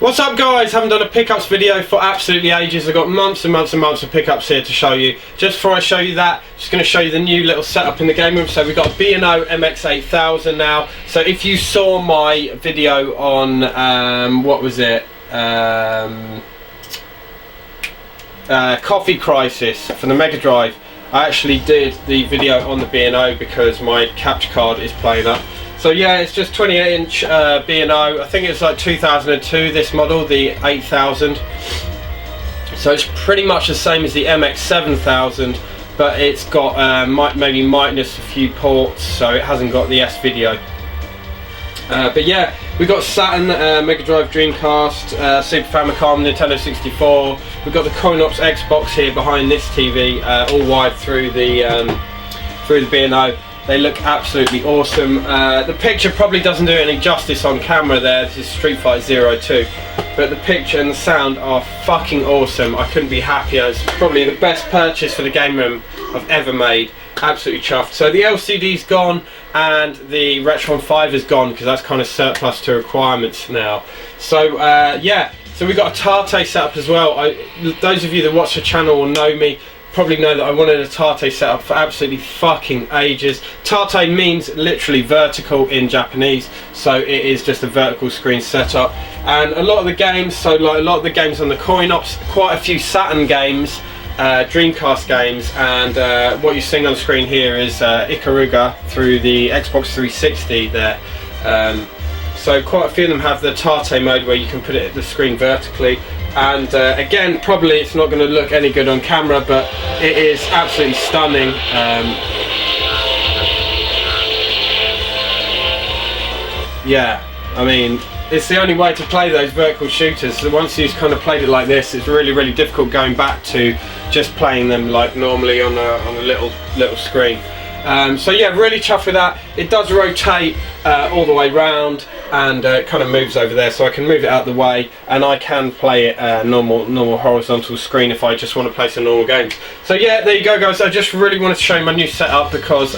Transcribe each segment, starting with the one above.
What's up guys, haven't done a pickups video for absolutely ages. I've got months and months and months of pickups here to show you. Just before I show you that, just going to show you the new little setup in the game room. So we've got a B&O MX8000 now. So if you saw my video on, what was it? Coffee Crisis for the Mega Drive, I actually did the video on the B&O because my capture card is playing up. So yeah, it's just 28-inch B&O. I think it's like 2002, this model, the 8000. So it's pretty much the same as the MX7000, but it's got maybe minus a few ports, so it hasn't got the S-Video. But yeah, we've got Saturn, Mega Drive, Dreamcast, Super Famicom, Nintendo 64. We've got the Coinops Xbox here behind this TV, all wired through the B&O. They look absolutely awesome. The picture probably doesn't do any justice on camera there. This is Street Fighter 02. But the picture and the sound are fucking awesome. I couldn't be happier. It's probably the best purchase for the game room I've ever made. Absolutely chuffed. So the LCD's gone and the Retron 5 is gone because that's kind of surplus to requirements now. So yeah, so we've got a Tate setup as well. Those of you that watch the channel will know me. Probably know that I wanted a Tate setup for absolutely fucking ages. Tate means literally vertical in Japanese, so it is just a vertical screen setup. And a lot of the games, so like a lot of the games on the Coinops, quite a few Saturn games, Dreamcast games, and what you're seeing on the screen here is Ikaruga through the Xbox 360 there. So quite a few of them have the Tate mode where you can put it at the screen vertically. And again, probably it's not going to look any good on camera, but it is absolutely stunning. Yeah, I mean, it's the only way to play those vertical shooters. So once you've kind of played it like this, it's really, really difficult going back to just playing them like normally on a little screen. So yeah, really chuffed with that. It does rotate all the way round, and it kind of moves over there, so I can move it out the way and I can play it normal horizontal screen if I just want to play some normal games. So yeah, there you go guys. I just really wanted to show you my new setup because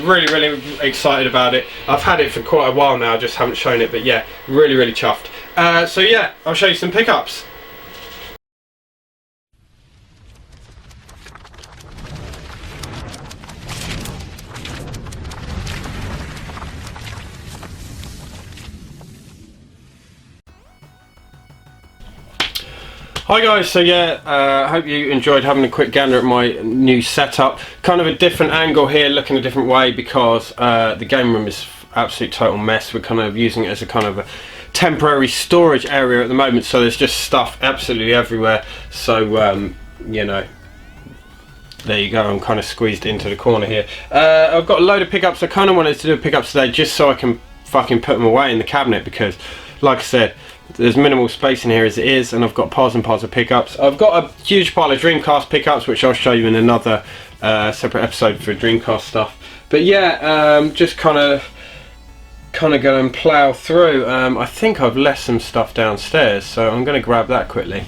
really excited about it. I've had it for quite a while now, just haven't shown it, but yeah, really chuffed. So yeah, I'll show you some pickups. Hi guys, so yeah, I hope you enjoyed having a quick gander at my new setup. Kind of a different angle here, looking a different way because the game room is absolute total mess. We're kind of using it as a kind of a temporary storage area at the moment, so there's just stuff absolutely everywhere. So you know, there you go, I'm kind of squeezed into the corner here. I've got a load of pickups. I kind of wanted to do a pickup today just so I can fucking put them away in the cabinet because, like I said, there's minimal space in here as it is, and I've got piles and piles of pickups. I've got a huge pile of Dreamcast pickups, which I'll show you in another separate episode for Dreamcast stuff. But yeah, just kind of go and plough through. I think I've left some stuff downstairs, so I'm going to grab that quickly.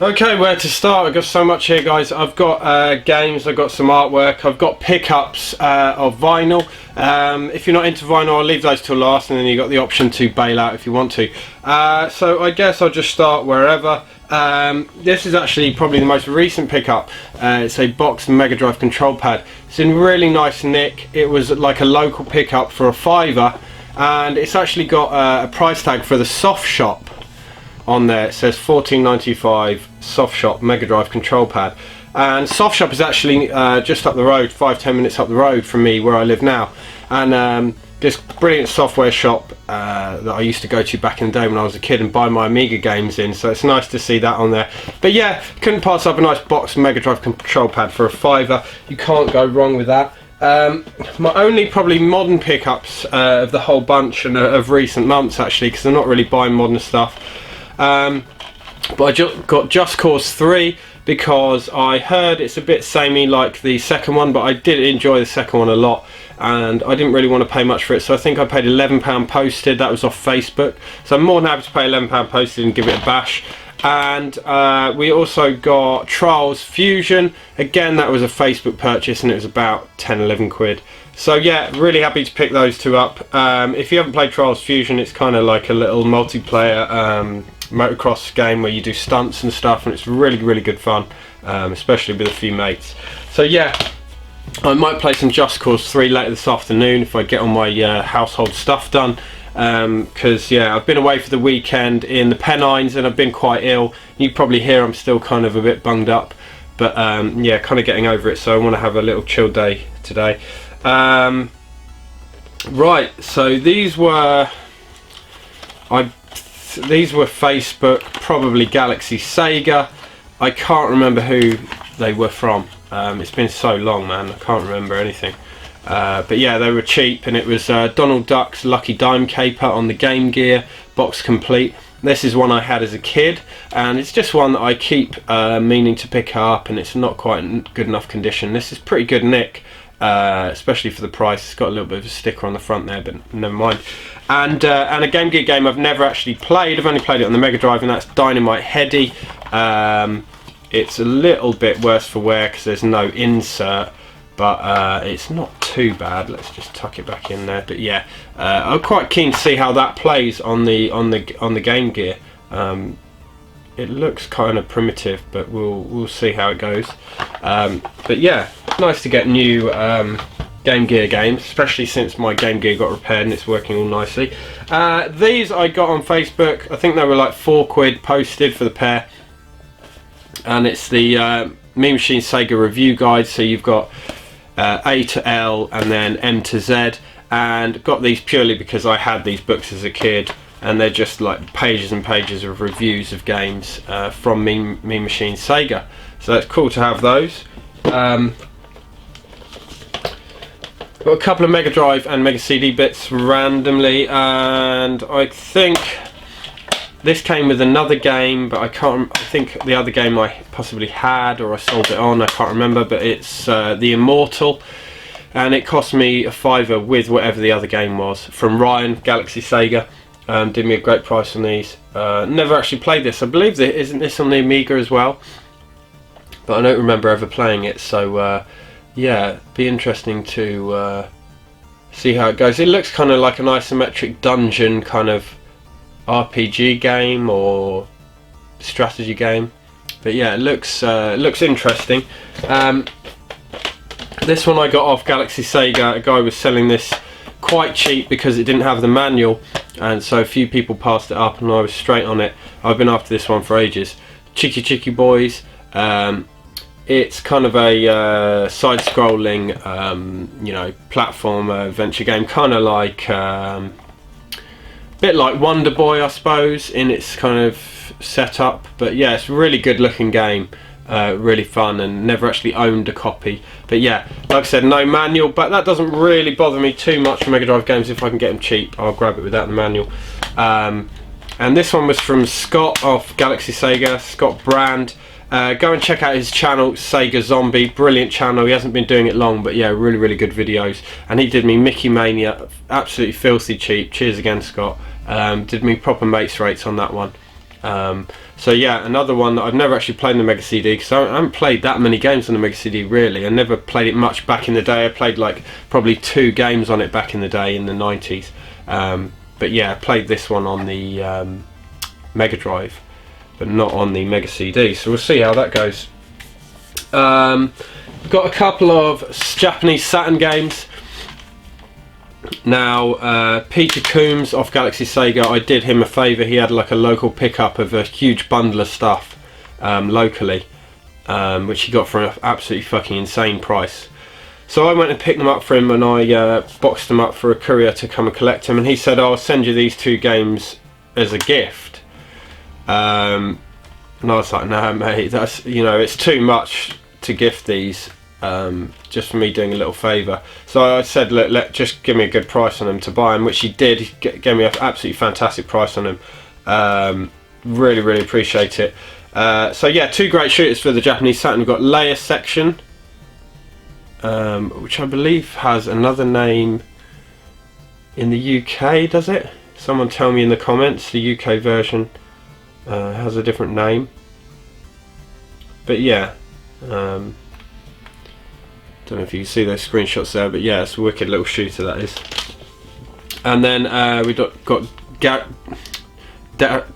Okay, where to start? I've got so much here guys. I've got games, I've got some artwork, I've got pickups of vinyl. If you're not into vinyl, I'll leave those till last, and then you've got the option to bail out if you want to. So I guess I'll just start wherever. This is actually probably the most recent pickup. It's a box Mega Drive control pad. It's in really nice nick. It was like a local pickup for a £5, and it's actually got a price tag for the soft shop on there. It says $14.95 soft shop Mega Drive control pad, and soft shop is actually just up the road, 5-10 minutes up the road from me where I live now. And this brilliant software shop that I used to go to back in the day when I was a kid and buy my Amiga games in, so it's nice to see that on there. But yeah, couldn't pass up a nice box Mega Drive control pad for a £5. You can't go wrong with that. My only probably modern pickups of the whole bunch, and of recent months actually, because I'm not really buying modern stuff. But I got Just Cause 3 because I heard it's a bit samey like the second one, but I did enjoy the second one a lot, and I didn't really want to pay much for it, so I think I paid £11 posted. That was off Facebook, so I'm more than happy to pay £11 posted and give it a bash. And we also got Trials Fusion. Again, that was a Facebook purchase, and it was about 10-11 quid. So yeah, really happy to pick those two up. If you haven't played Trials Fusion, it's kind of like a little multiplayer motocross game where you do stunts and stuff, and it's really good fun, especially with a few mates. So yeah, I might play some Just Cause 3 later this afternoon if I get all my household stuff done, because yeah, I've been away for the weekend in the Pennines and I've been quite ill. You probably hear I'm still kind of a bit bunged up, but yeah, kind of getting over it, so I want to have a little chill day today. Right, so these were Facebook, probably Galaxy Sega. I can't remember who they were from. It's been so long, man, I can't remember anything. But yeah, they were cheap, and it was Donald Duck's Lucky Dime Caper on the Game Gear, box complete. This is one I had as a kid, and it's just one that I keep meaning to pick up, and it's not quite in good enough condition. This is pretty good nick, especially for the price. It's got a little bit of a sticker on the front there, but never mind. And a Game Gear game I've never actually played. I've only played it on the Mega Drive, and that's Dynamite Headdy. It's a little bit worse for wear because there's no insert, but it's not too bad. Let's just tuck it back in there. But yeah, I'm quite keen to see how that plays on the Game Gear. It looks kind of primitive, but we'll see how it goes. But yeah, nice to get new Game Gear games, especially since my Game Gear got repaired and it's working all nicely. These I got on Facebook. I think they were like £4 posted for the pair, and it's the Mean Machine Sega review guide. So you've got A to L and then M to Z, and got these purely because I had these books as a kid, and they're just like pages and pages of reviews of games from Mean Machine Sega. So it's cool to have those. Got a couple of Mega Drive and Mega CD bits randomly, and I think this came with another game, but I think the other game I possibly had, or I sold it on, I can't remember, but it's The Immortal, and it cost me a £5 with whatever the other game was, from Ryan, Galaxy Sega. Did me a great price on these. Never actually played this. I believe isn't this on the Amiga as well, but I don't remember ever playing it, so yeah, be interesting to see how it goes. It looks kind of like an isometric dungeon kind of RPG game or strategy game, but yeah, it looks interesting. This one I got off Galaxy Sega. A guy was selling this quite cheap because it didn't have the manual, and so a few people passed it up and I was straight on it. I've been after this one for ages. Chicky Boys. It's kind of a side-scrolling, you know, platform adventure game, kind of like bit like Wonder Boy, I suppose, in its kind of setup. But yeah, it's a really good looking game, really fun, and never actually owned a copy. But yeah, like I said, no manual, but that doesn't really bother me too much for Mega Drive games. If I can get them cheap, I'll grab it without the manual. And this one was from Scott off Galaxy Sega, Scott Brand. Go and check out his channel, Sega Zombie. Brilliant channel. He hasn't been doing it long, but yeah, really good videos. And he did me Mickey Mania, absolutely filthy cheap. Cheers again, Scott. Did me proper mates rates on that one. So yeah, another one that I've never actually played in the Mega CD, because I haven't played that many games on the Mega CD really. I never played it much back in the day. I played like probably 2 games on it back in the day in the 90s. But yeah, I played this one on the Mega Drive, but not on the Mega CD, so we'll see how that goes. Got a couple of Japanese Saturn games. Now, Peter Coombs off Galaxy Sega, I did him a favour. He had like a local pickup of a huge bundle of stuff locally, which he got for an absolutely fucking insane price. So I went and picked them up for him, and I boxed them up for a courier to come and collect them, and he said, "Oh, I'll send you these 2 games as a gift." And I was like, "No, mate, that's, you know, it's too much to gift these, just for me doing a little favour." So I said, "Look, just give me a good price on them to buy them," which he did. He gave me an absolutely fantastic price on them. Really appreciate it. So yeah, 2 great shooters for the Japanese Saturn. We've got Layer Section, which I believe has another name in the UK, does it? Someone tell me in the comments. The UK version has a different name, but yeah, don't know if you can see those screenshots there, but yeah, it's a wicked little shooter, that is. And then we got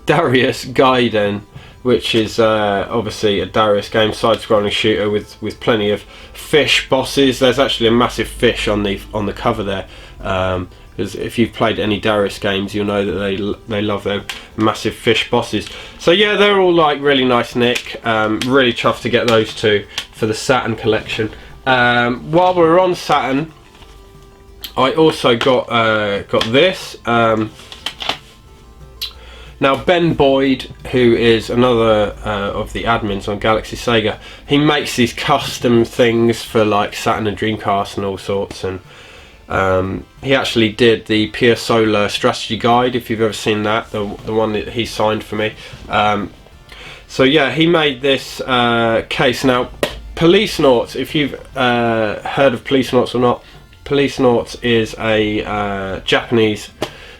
Darius Gaiden, which is obviously a Darius game, side-scrolling shooter with plenty of fish bosses. There's actually a massive fish on the cover there. Because if you've played any Darius games, you'll know that they love their massive fish bosses. So yeah, they're all like really nice nick. Really chuffed to get those two for the Saturn collection. While we're on Saturn, I also got this. Now Ben Boyd, who is another of the admins on Galaxy Sega, he makes these custom things for like Saturn and Dreamcast and all sorts, and he actually did the Pure Solar strategy guide, if you've ever seen that, the one that he signed for me. So yeah, he made this case. Now Policenauts, if you've heard of Policenauts or not, Policenauts is a Japanese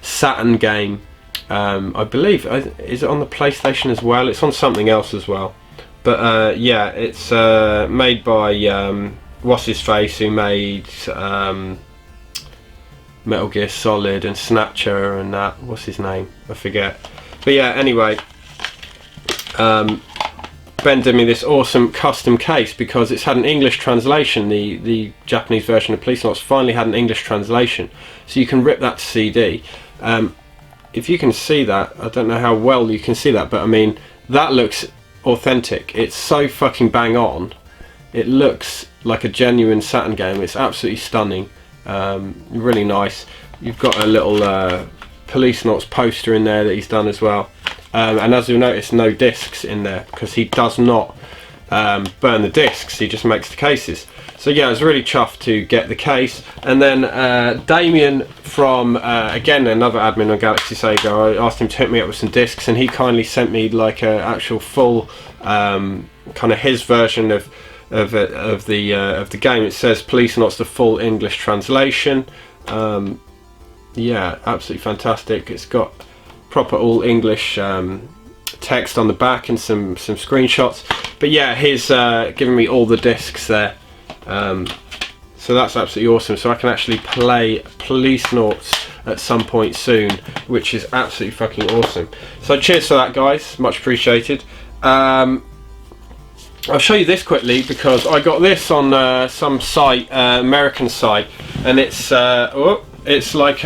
Saturn game. I believe, is it on the PlayStation as well? It's on something else as well. But yeah, it's made by what's his face, who made Metal Gear Solid and Snatcher and that. What's his name? I forget. But yeah, anyway, Ben did me this awesome custom case because it's had an English translation. The Japanese version of Policenauts finally had an English translation, so you can rip that to CD. If you can see that, I don't know how well you can see that, but I mean, that looks authentic. It's so fucking bang on. It looks like a genuine Saturn game. It's absolutely stunning. Really nice. You've got a little Policenauts poster in there that he's done as well. And as you'll notice, no discs in there because he does not burn the discs, he just makes the cases. So yeah, I was really chuffed to get the case. And then Damien from again, another admin on Galaxy Sega, I asked him to hook me up with some discs, and he kindly sent me like a actual full kind of his version of the game. It says Policenauts, the full English translation. Yeah, absolutely fantastic. It's got proper all English text on the back and some screenshots. But yeah, he's given me all the discs there. So that's absolutely awesome. So I can actually play Policenauts at some point soon, which is absolutely fucking awesome. So cheers for that, guys. Much appreciated. I'll show you this quickly because I got this on some site, American site, and it's like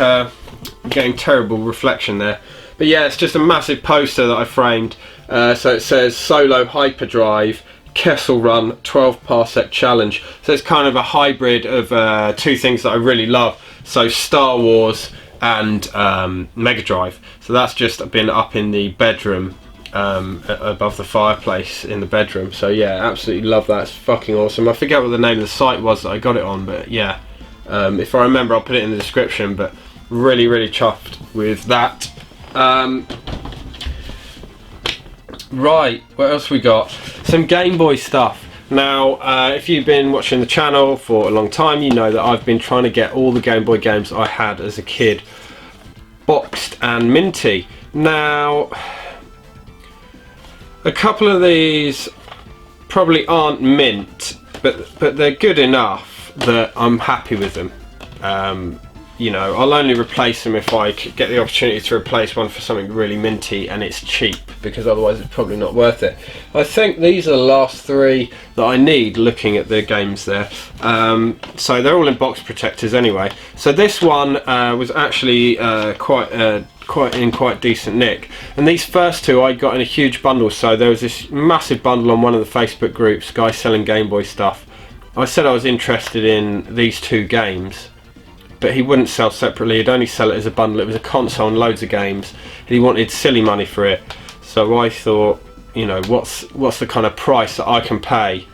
getting terrible reflection there. But yeah, it's just a massive poster that I framed. So it says Solo Hyperdrive Kessel Run 12 Parsec Challenge. So it's kind of a hybrid of two things that I really love. So Star Wars and Mega Drive. So that's just been up in the bedroom above the fireplace in the bedroom. So yeah, absolutely love that. It's fucking awesome. I forget what the name of the site was that I got it on, but yeah, if I remember I'll put it in the description. But really chuffed with that. Right, what else we got? Some Game Boy stuff. Now, if you've been watching the channel for a long time, you know that I've been trying to get all the Game Boy games I had as a kid boxed and minty. Now, a couple of these probably aren't mint, but they're good enough that I'm happy with them. You know, I'll only replace them if I get the opportunity to replace one for something really minty and it's cheap, because otherwise it's probably not worth it. I think these are the last three that I need, looking at the games there. So they're all in box protectors anyway. So this one was actually quite decent nick, and these first two I got in a huge bundle. So there was this massive bundle on one of the Facebook groups, guys selling Game Boy stuff. I said I was interested in these two games, but he wouldn't sell separately. He'd only sell it as a bundle. It was a console and loads of games, and he wanted silly money for it. So I thought, you know, what's the kind of price that I can pay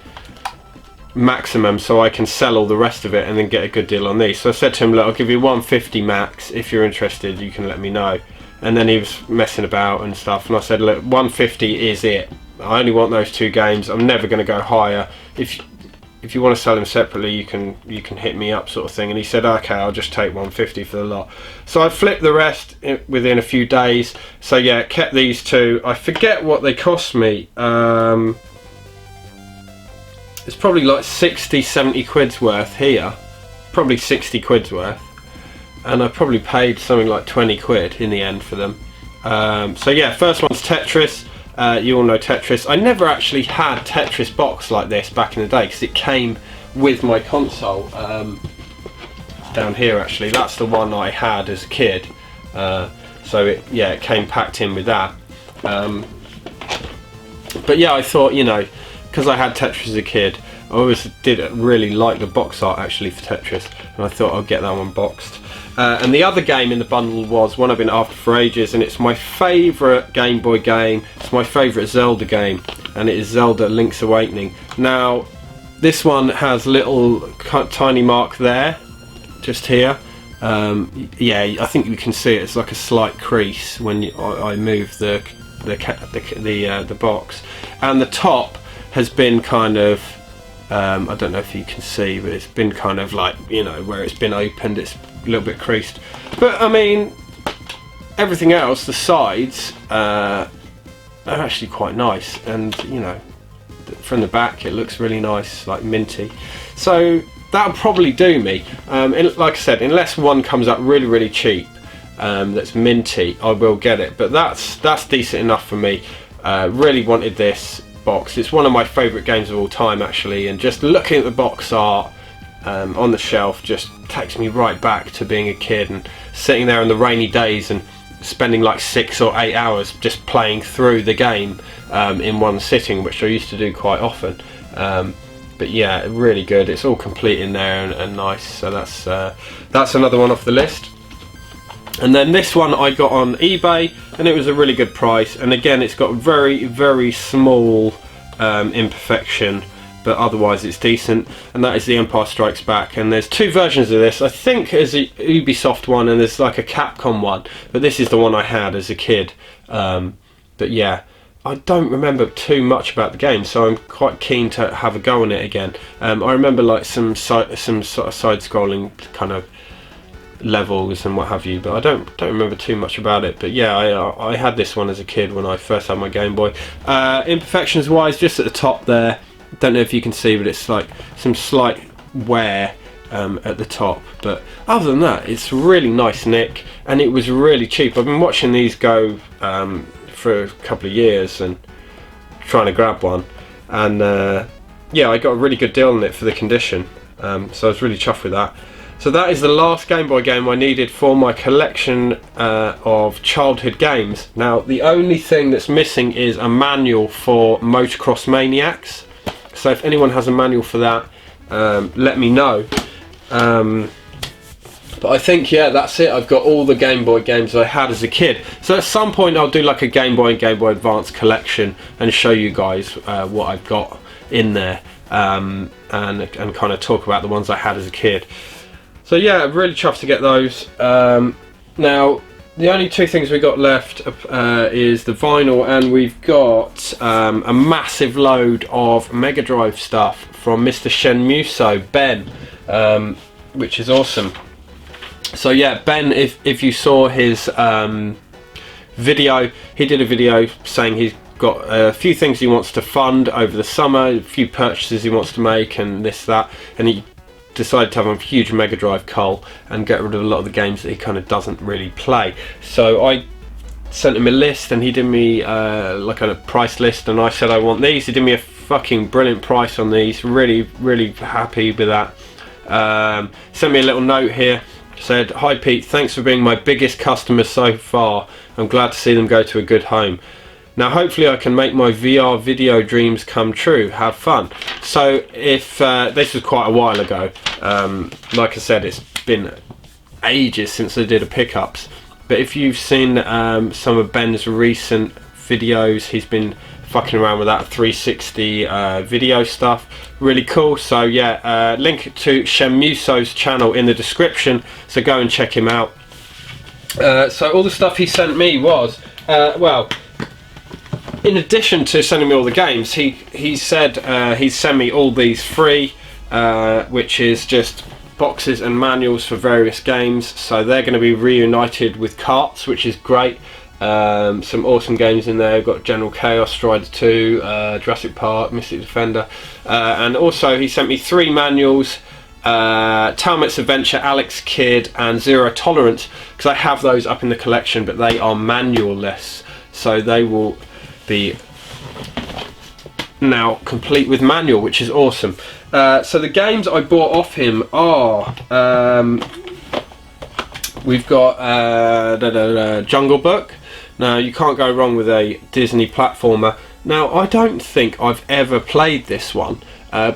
maximum so I can sell all the rest of it and then get a good deal on these. So I said to him, look, I'll give you 150 max. If you're interested, you can let me know. And then he was messing about and stuff, and I said, look, 150 is it. I only want those two games. I'm never going to go higher. If you want to sell them separately, you can hit me up, sort of thing. And he said, okay, I'll just take 150 for the lot. So I flipped the rest within a few days. So yeah, kept these two. I forget what they cost me. It's probably like 60-70 quid's worth here, probably 60 quid's worth, and I probably paid something like 20 quid in the end for them. So yeah, first one's Tetris. You all know Tetris. I never actually had Tetris box like this back in the day because it came with my console. Down here actually, that's the one I had as a kid. So it came packed in with that. But yeah, I thought, you know, because I had Tetris as a kid, I always did really like the box art actually for Tetris, and I thought I'd get that one boxed. And the other game in the bundle was one I've been after for ages, and it's my favourite Game Boy game. It's my favourite Zelda game, and it is Zelda Link's Awakening. Now, this one has little tiny mark there, just here. Yeah, I think you can see it. It's like a slight crease when I move the box, and the top has been kind of I don't know if you can see, but it's been kind of like, you know, where it's been opened, it's a little bit creased. But I mean, everything else, the sides are actually quite nice, and you know, from the back it looks really nice, like minty. So that'll probably do me. Like I said, unless one comes up really cheap that's minty, I will get it, but that's decent enough for me. Really wanted this box. It's one of my favourite games of all time actually, and just looking at the box art on the shelf just takes me right back to being a kid and sitting there on the rainy days and spending like 6 or 8 hours just playing through the game in one sitting, which I used to do quite often. But yeah, really good. It's all complete in there and nice. So that's another one off the list. And then this one I got on eBay, and it was a really good price. And again, it's got very small imperfection, but otherwise it's decent. And that is the Empire Strikes Back. And there's two versions of this. I think there's a Ubisoft one and there's like a Capcom one, but this is the one I had as a kid. But yeah, I don't remember too much about the game, so I'm quite keen to have a go on it again. I remember like some sort of side-scrolling kind of levels and what have you, but I don't remember too much about it. But yeah, I had this one as a kid when I first had my Game Boy. Imperfections wise, just at the top there, don't know if you can see, but it's like some slight wear at the top, but other than that it's really nice nick, and it was really cheap. I've been watching these go for a couple of years and trying to grab one, and yeah, I got a really good deal on it for the condition, so I was really chuffed with that. So that is the last Game Boy game I needed for my collection of childhood games. Now the only thing that's missing is a manual for Motocross Maniacs, so if anyone has a manual for that, let me know. But I think, yeah, that's it. I've got all the Game Boy games I had as a kid. So at some point I'll do like a Game Boy and Game Boy Advance collection and show you guys what I've got in there, and kind of talk about the ones I had as a kid. So yeah, really chuffed to get those. Now the only two things we got left is the vinyl, and we've got a massive load of Mega Drive stuff from Mr. Shenmueso, Ben, which is awesome. So yeah, Ben, if you saw his video, he did a video saying he's got a few things he wants to fund over the summer, a few purchases he wants to make and this, that, and he decided to have a huge Mega Drive cull and get rid of a lot of the games that he kind of doesn't really play. So I sent him a list, and he did me like a price list, and I said I want these. He did me a fucking brilliant price on these. Really happy with that. Sent me a little note here, said, "Hi Pete, thanks for being my biggest customer so far. I'm glad to see them go to a good home. Now hopefully I can make my VR video dreams come true. Have fun." So if this was quite a while ago, like I said, it's been ages since I did a pickups, but if you've seen some of Ben's recent videos, he's been fucking around with that 360 video stuff, really cool. So yeah, link to Shenmueso's channel in the description, so go and check him out. So all the stuff he sent me was, well, in addition to sending me all the games, he said he'd send me all these free, which is just boxes and manuals for various games. So they're going to be reunited with carts, which is great. Some awesome games in there. We've got General Chaos, Strider 2, Jurassic Park, Mystic Defender, and also he sent me 3 manuals Talmud's Adventure, Alex Kidd and Zero Tolerance, because I have those up in the collection, but they are manual-less, so they will be now complete with manual, which is awesome. So the games I bought off him are we've got Jungle Book. Now you can't go wrong with a Disney platformer. Now I don't think I've ever played this one.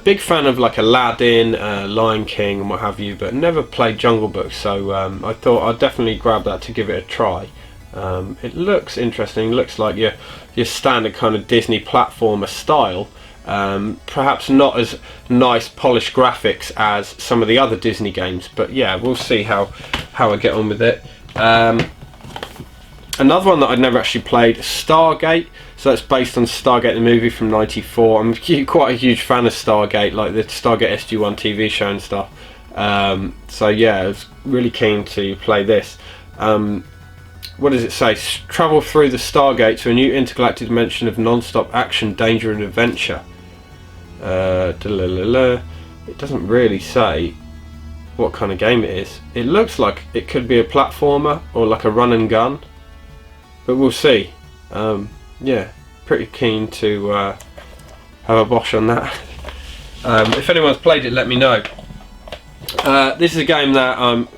Big fan of like Aladdin, Lion King and what have you, but never played Jungle Book, so I thought I'd definitely grab that to give it a try. It looks interesting, looks like your standard kind of Disney platformer style. Perhaps not as nice polished graphics as some of the other Disney games, but yeah, we'll see how I get on with it. Another one that I'd never actually played, Stargate. So that's based on Stargate the movie from '94. I'm quite a huge fan of Stargate, like the Stargate SG-1 TV show and stuff. So yeah, I was really keen to play this. What does it say? Travel through the Stargate to a new intergalactic dimension of non-stop action, danger and adventure. It doesn't really say what kind of game it is. It looks like it could be a platformer or like a run and gun, but we'll see. Yeah, pretty keen to have a bosh on that. If anyone's played it, let me know. This is a game that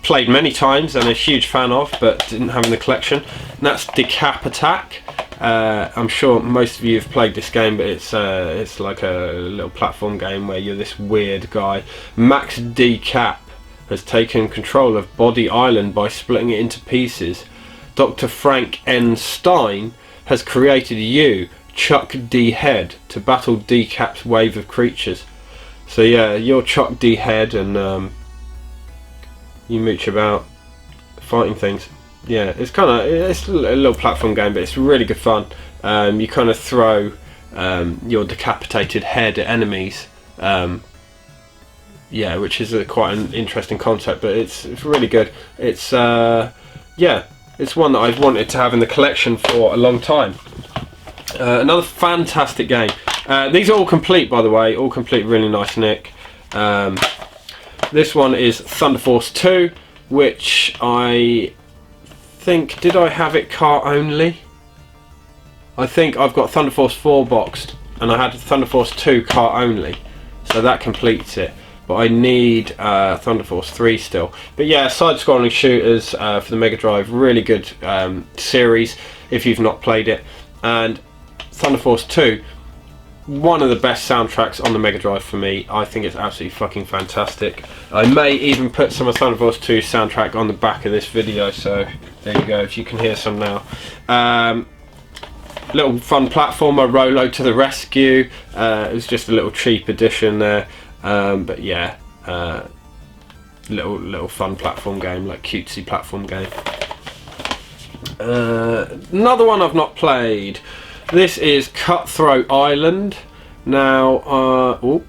played many times and a huge fan of, but didn't have in the collection, and that's Decap Attack. I'm sure most of you have played this game, but it's like a little platform game where you're this weird guy. Max Decap has taken control of Body Island by splitting it into pieces. Dr. Frank N. Stein has created you, Chuck D. Head, to battle Decap's wave of creatures. So yeah, you're Chuck D. Head, and you mooch about fighting things. Yeah, it's a little platform game, but it's really good fun. You kind of throw your decapitated head at enemies. Yeah, which is quite an interesting concept, but it's really good. It's yeah, it's one that I've wanted to have in the collection for a long time. Another fantastic game. These are all complete, by the way, all complete, really nice nick. This one is Thunder Force 2, which I think, did I have it cart only? I think I've got Thunder Force 4 boxed, and I had Thunder Force 2 cart only, so that completes it. But I need Thunder Force 3 still. But yeah, side-scrolling shooters for the Mega Drive, really good series if you've not played it. And Thunder Force 2, one of the best soundtracks on the Mega Drive for me. I think it's absolutely fucking fantastic. I may even put some of Thunder Force 2 soundtrack on the back of this video, so there you go, if you can hear some now. Little fun platformer, Rolo to the rescue. It was just a little cheap edition there. But yeah, little fun platform game, like cutesy platform game. Another one I've not played. This is Cutthroat Island. Now,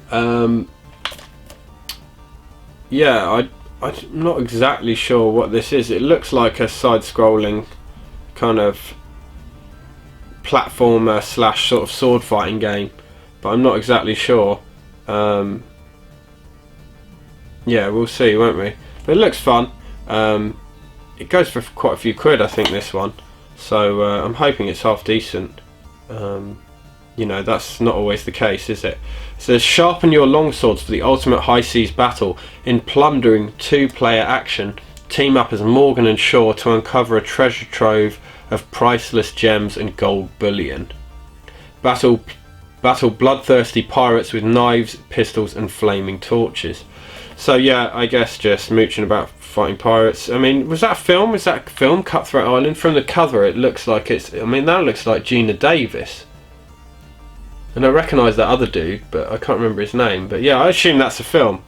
yeah, I'm not exactly sure what this is. It looks like a side-scrolling kind of platformer slash sort of sword fighting game, but I'm not exactly sure. Yeah, we'll see, won't we? But it looks fun. It goes for quite a few quid, I think, this one. So I'm hoping it's half decent. You know, that's not always the case, is it? It says, sharpen your longswords for the ultimate high seas battle. In plundering 2-player action, team up as Morgan and Shaw to uncover a treasure trove of priceless gems and gold bullion. Battle bloodthirsty pirates with knives, pistols and flaming torches. So yeah, I guess just mooching about fighting pirates. I mean, was that a film? Was that a film, Cutthroat Island? From the cover it looks like it's, I mean, that looks like Gina Davis. And I recognise that other dude, but I can't remember his name. But yeah, I assume that's a film.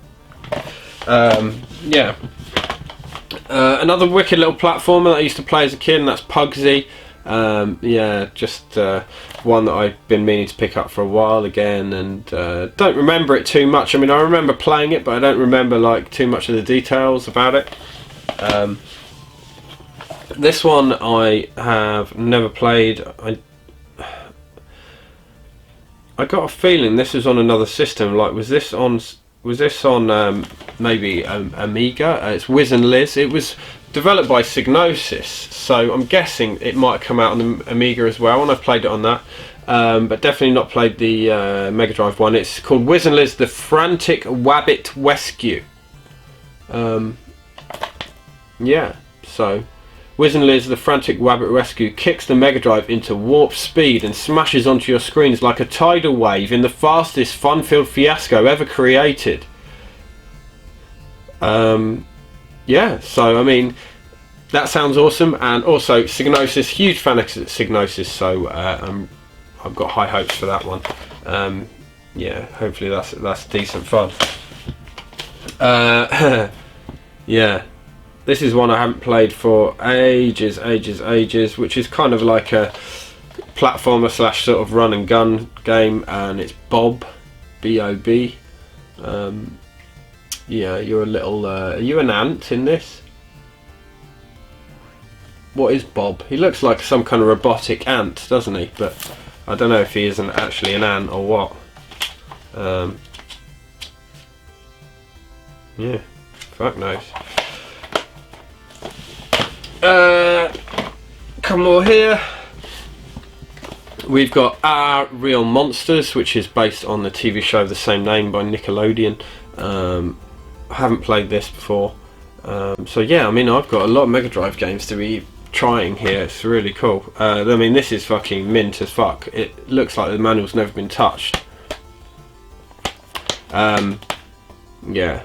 Yeah. Another wicked little platformer that I used to play as a kid, and that's Pugsy. Yeah, just one that I've been meaning to pick up for a while again, and don't remember it too much. I mean, I remember playing it, but I don't remember like too much of the details about it. This one I have never played. I got a feeling this was on another system. Like, was Was this on maybe Amiga? It's Wiz and Liz. It was developed by Shenmueso, so I'm guessing it might come out on the Amiga as well, and I've played it on that. But definitely not played the Mega Drive one. It's called Wiz and Liz: The Frantic Wabbit Rescue. Yeah, so Wiz and Liz: The Frantic Wabbit Rescue kicks the Mega Drive into warp speed and smashes onto your screens like a tidal wave in the fastest fun-filled fiasco ever created. Yeah, so I mean, that sounds awesome, and also Shenmueso, huge fan of Shenmueso, so I've got high hopes for that one. Yeah, hopefully that's decent fun. Yeah, this is one I haven't played for ages, which is kind of like a platformer slash sort of run and gun game, and it's Bob, B-O-B. Yeah, you're a little, are you an ant in this? What is Bob? He looks like some kind of robotic ant, doesn't he? But I don't know if he isn't actually an ant or what. Yeah, fuck knows. Come more here. We've got Our Real Monsters, which is based on the TV show of the same name by Nickelodeon. I haven't played this before, so yeah, I mean, I've got a lot of Mega Drive games to be trying here. It's really cool. I mean, this is fucking mint as fuck. It looks like the manual's never been touched. Yeah,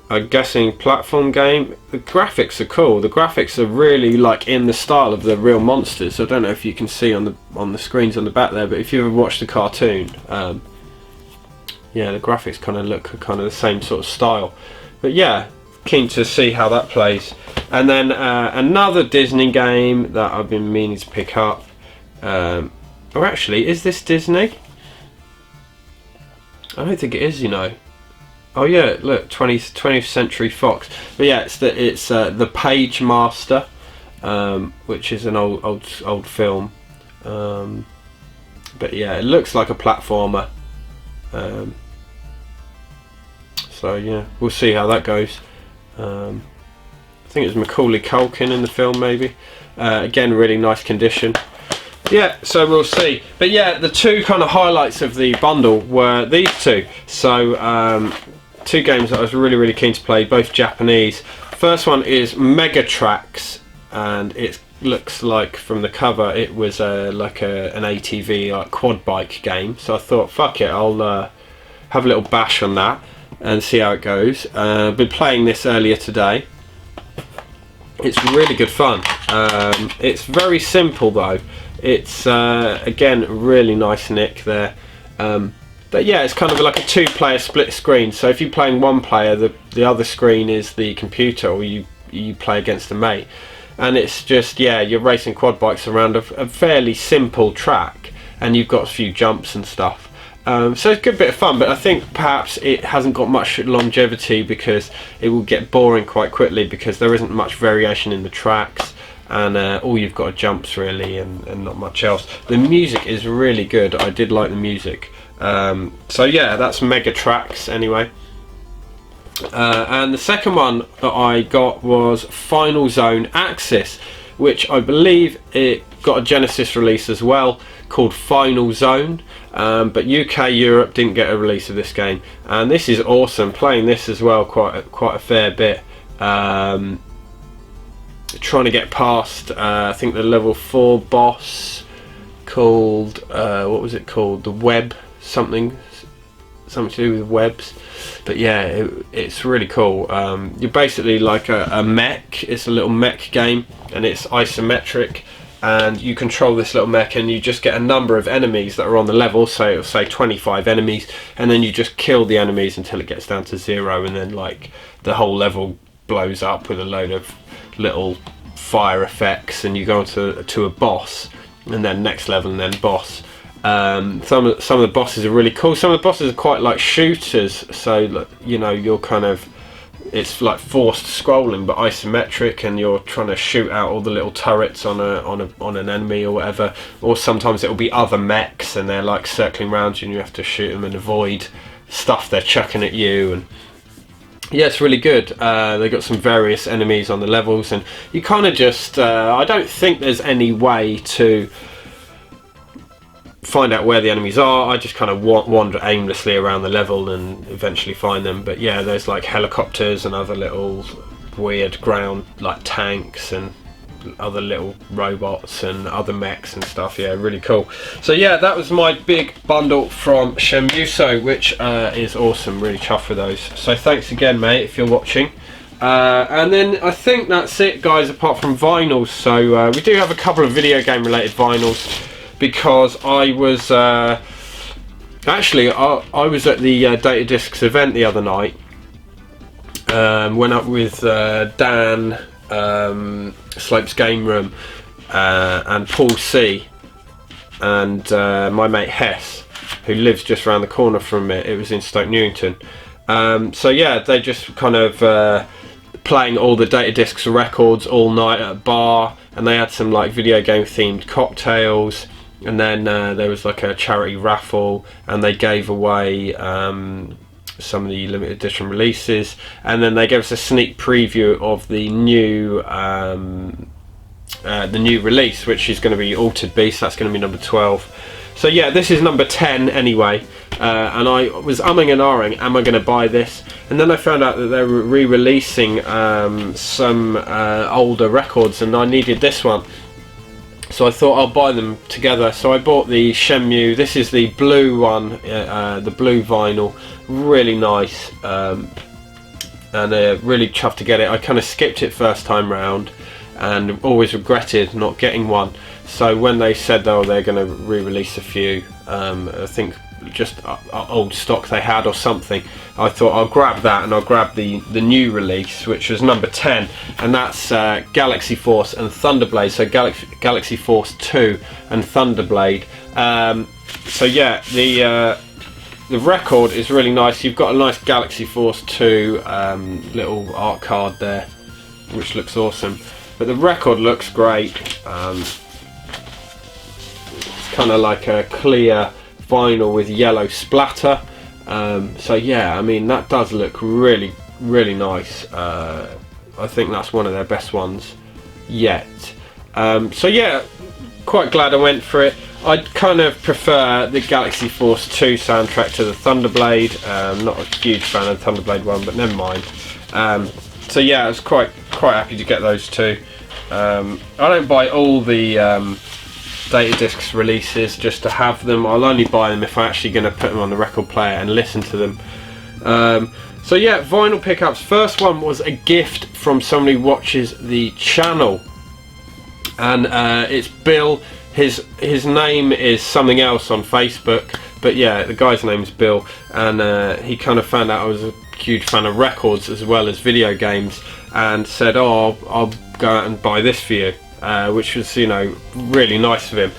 I'm guessing platform game. The graphics are cool. The graphics are really like in the style of the Real Monsters. I don't know if you can see on the screens on the back there, but if you ever watched the cartoon, yeah, the graphics kind of look kind of the same sort of style. But yeah, keen to see how that plays. And then another Disney game that I've been meaning to pick up. Or actually, is this Disney? I don't think it is, you know. Oh yeah, look, 20th Century Fox. But yeah, it's the Page Master, which is an old film. But yeah, it looks like a platformer. So yeah, we'll see how that goes. I think it was Macaulay Culkin in the film, maybe. Again, really nice condition. Yeah, so we'll see. But yeah, the two kind of highlights of the bundle were these two. So two games that I was really keen to play, both Japanese. First one is Mega Tracks, and it looks like from the cover it was like an ATV, like quad bike game. So I thought, fuck it, I'll have a little bash on that and see how it goes. Been playing this earlier today. It's really good fun. It's very simple though. It's again really nice nick there. But yeah, it's kind of like a two-player split screen. So if you're playing one player, the other screen is the computer, or you play against a mate. And it's just, yeah, you're racing quad bikes around a fairly simple track, and you've got a few jumps and stuff. So it's a good bit of fun, but I think perhaps it hasn't got much longevity because it will get boring quite quickly because there isn't much variation in the tracks, and all you've got are jumps really, and not much else. The music is really good. I did like the music. So yeah, that's Mega Tracks anyway. And the second one that I got was Final Zone Axis, which I believe it got a Genesis release as well, called Final Zone, but UK Europe didn't get a release of this game, and this is awesome. Playing this as well quite a fair bit, trying to get past I think the level 4 boss called what was it called, the web something to do with webs. But yeah, it's really cool. You're basically like a mech. It's a little mech game, and it's isometric, and you control this little mech, and you just get a number of enemies that are on the level. So it'll say 25 enemies, and then you just kill the enemies until it gets down to 0, and then like the whole level blows up with a load of little fire effects, and you go on to a boss, and then next level, and then boss. Some of the bosses are really cool. Some of the bosses are quite like shooters, so you know, you're kind of, it's like forced scrolling but isometric, and you're trying to shoot out all the little turrets on an enemy or whatever. Or sometimes it will be other mechs, and they're like circling around you, and you have to shoot them and avoid stuff they're chucking at you, and yeah, it's really good. They've got some various enemies on the levels, and you kind of just I don't think there's any way to find out where the enemies are. I just kind of wander aimlessly around the level and eventually find them. But yeah, there's like helicopters and other little weird ground like tanks and other little robots and other mechs and stuff. Yeah, really cool. So yeah, that was my big bundle from Shenmueso, which is awesome. Really chuffed with those. So thanks again, mate, if you're watching. And then I think that's it, guys, apart from vinyls. So we do have a couple of video game related vinyls, because I was actually I was at the Data Discs event the other night. Went up with Dan, Slope's Game Room, and Paul C, and my mate Hess, who lives just around the corner from it. It was in Stoke Newington. So yeah, they just kind of playing all the Data Discs records all night at a bar, and they had some like video game themed cocktails, and then there was like a charity raffle, and they gave away some of the limited edition releases, and then they gave us a sneak preview of the new release, which is going to be Altered Beast. That's going to be number 12. So yeah, this is number 10 anyway, and I was umming and ahhing, am I going to buy this? And then I found out that they were re-releasing some older records, and I needed this one. So I thought I'll buy them together. So I bought the Shenmue. This is the blue one, the blue vinyl. Really nice, and really chuffed to get it. I kind of skipped it first time round, and always regretted not getting one. So when they said they're going to re-release a few, I think just old stock they had or something, I thought I'll grab that, and I'll grab the new release, which was number 10, and that's Galaxy Force and Thunderblade. So Galaxy Force 2 and Thunderblade. So yeah, the record is really nice. You've got a nice Galaxy Force 2 little art card there, which looks awesome, but the record looks great. It's kind of like a clear vinyl with yellow splatter. So yeah, I mean, that does look really, really nice. I think that's one of their best ones yet. So yeah, quite glad I went for it. I kind of prefer the Galaxy Force 2 soundtrack to the Thunderblade. Not a huge fan of the Thunderblade one, but never mind. So yeah, I was quite happy to get those two. I don't buy all the Data Discs releases just to have them. I'll only buy them if I'm actually going to put them on the record player and listen to them. So yeah, vinyl pickups. First one was a gift from somebody who watches the channel, and it's Bill. His name is something else on Facebook, but yeah, the guy's name's Bill, and he kind of found out I was a huge fan of records as well as video games, and said, "Oh, I'll go out and buy this for you," which was, you know, really nice of him.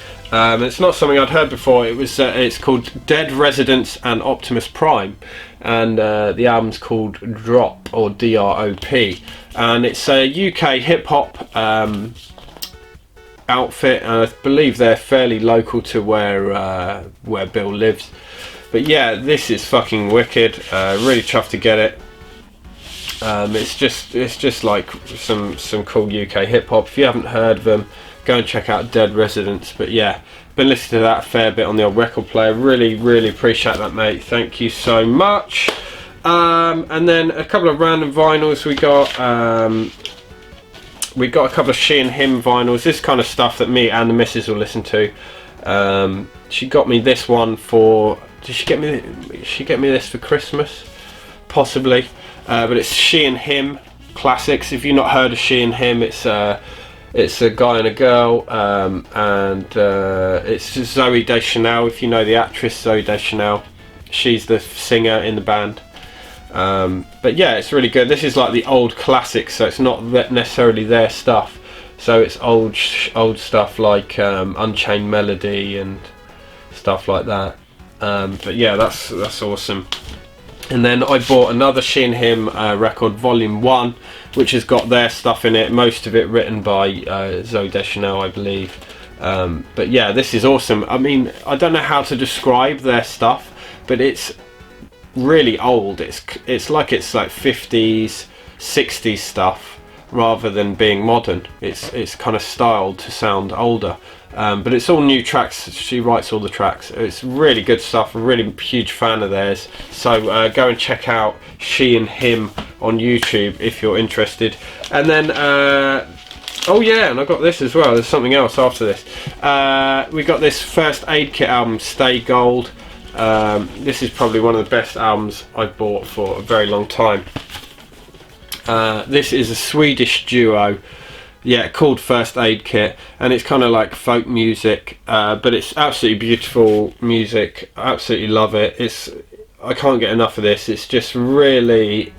It's not something I'd heard before. It was it's called Dead Residents and Optimus Prime, and the album's called Drop, or D-R-O-P, and it's a UK hip hop outfit, and I believe they're fairly local to where Bill lives. But yeah, this is fucking wicked. Really chuffed to get it. It's just like some cool UK hip hop. If you haven't heard of them, go and check out Dead Residents. But yeah, been listening to that a fair bit on the old record player. Really appreciate that, mate. Thank you so much. And then a couple of random vinyls we got. We got a couple of She and Him vinyls. This kind of stuff that me and the missus will listen to. She got me this one for. Did she get me this for Christmas? Possibly. But it's She and Him classics. If you've not heard of She and Him, it's a guy and a girl, and it's Zooey Deschanel. If you know the actress Zooey Deschanel, she's the singer in the band. But yeah, it's really good. This is like the old classics, so it's not necessarily their stuff. So it's old stuff like Unchained Melody and stuff like that. But yeah, that's awesome. And then I bought another She and Him record, Volume 1, which has got their stuff in it, most of it written by Zooey Deschanel, I believe. But yeah, this is awesome. I mean, I don't know how to describe their stuff, but it's really old. It's like 50s, 60s stuff rather than being modern. It's kind of styled to sound older, but it's all new tracks. She writes all the tracks. It's really good stuff. I'm a really huge fan of theirs, so go and check out She and Him on YouTube if you're interested. And then oh yeah, and I got this as well. There's something else after this. We got this First Aid Kit album, Stay Gold. This is probably one of the best albums I've bought for a very long time. This is a Swedish duo, yeah, called First Aid Kit, and it's kind of like folk music, but it's absolutely beautiful music. I absolutely love it. I can't get enough of this. It's just really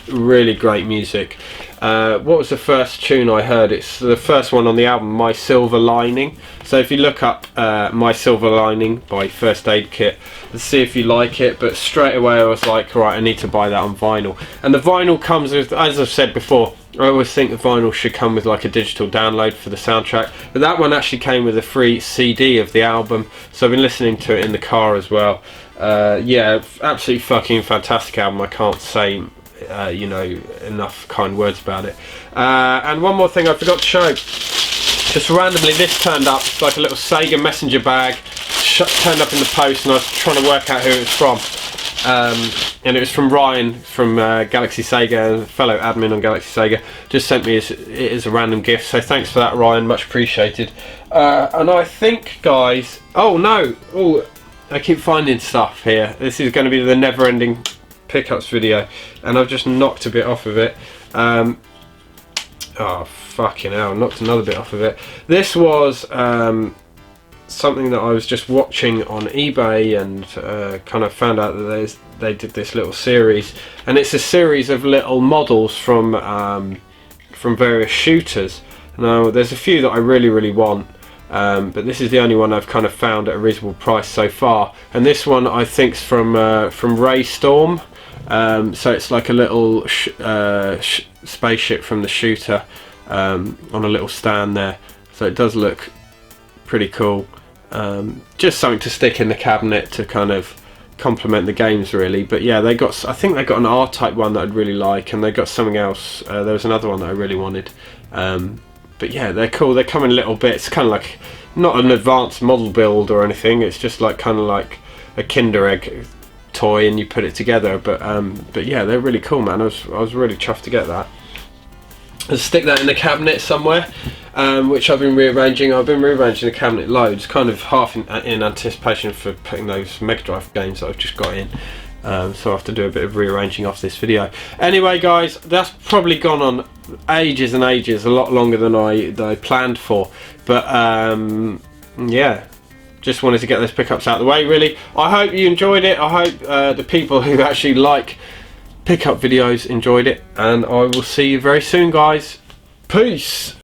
great music. What was the first tune I heard? It's the first one on the album, My Silver Lining. So if you look up My Silver Lining by First Aid Kit, let's see if you like it. But straight away I was like, right, I need to buy that on vinyl. And the vinyl comes with, as I've said before, I always think the vinyl should come with like a digital download for the soundtrack, but that one actually came with a free CD of the album, so I've been listening to it in the car as well. Yeah, absolutely fucking fantastic album. I can't say you know, enough kind words about it. And one more thing I forgot to show. Just randomly, this turned up. It's like a little Sega messenger bag. Turned up in the post, and I was trying to work out who it was from. And it was from Ryan from Galaxy Sega, a fellow admin on Galaxy Sega. Just sent me it as a random gift. So thanks for that, Ryan. Much appreciated. And I think, guys. Oh no! Oh, I keep finding stuff here. This is going to be the never-ending pickups video, and I've just knocked a bit off of it. Oh fucking hell, knocked another bit off of it. This was something that I was just watching on eBay, and kind of found out that they did this little series, and it's a series of little models from various shooters. Now there's a few that I really want, but this is the only one I've kind of found at a reasonable price so far, and this one I think's from Ray Storm. So it's like a little spaceship from the shooter on a little stand there, so it does look pretty cool. Just something to stick in the cabinet to kind of complement the games really. But yeah, I think they got an R-Type one that I'd really like, and they got something else. There was another one that I really wanted. But yeah, they're cool. They come in little bits, kind of like not an advanced model build or anything. It's just like kind of like a Kinder Egg toy, and you put it together. But yeah, they're really cool, man. I was really chuffed to get that. I'll stick that in the cabinet somewhere, which I've been rearranging. I've been rearranging the cabinet loads, kind of half in anticipation for putting those Mega Drive games that I've just got in. So I have to do a bit of rearranging off this video. Anyway, guys, that's probably gone on ages and ages, a lot longer than I planned for. But yeah, just wanted to get those pickups out of the way, really. I hope you enjoyed it. I hope the people who actually like pickup videos enjoyed it, and I will see you very soon, guys. Peace.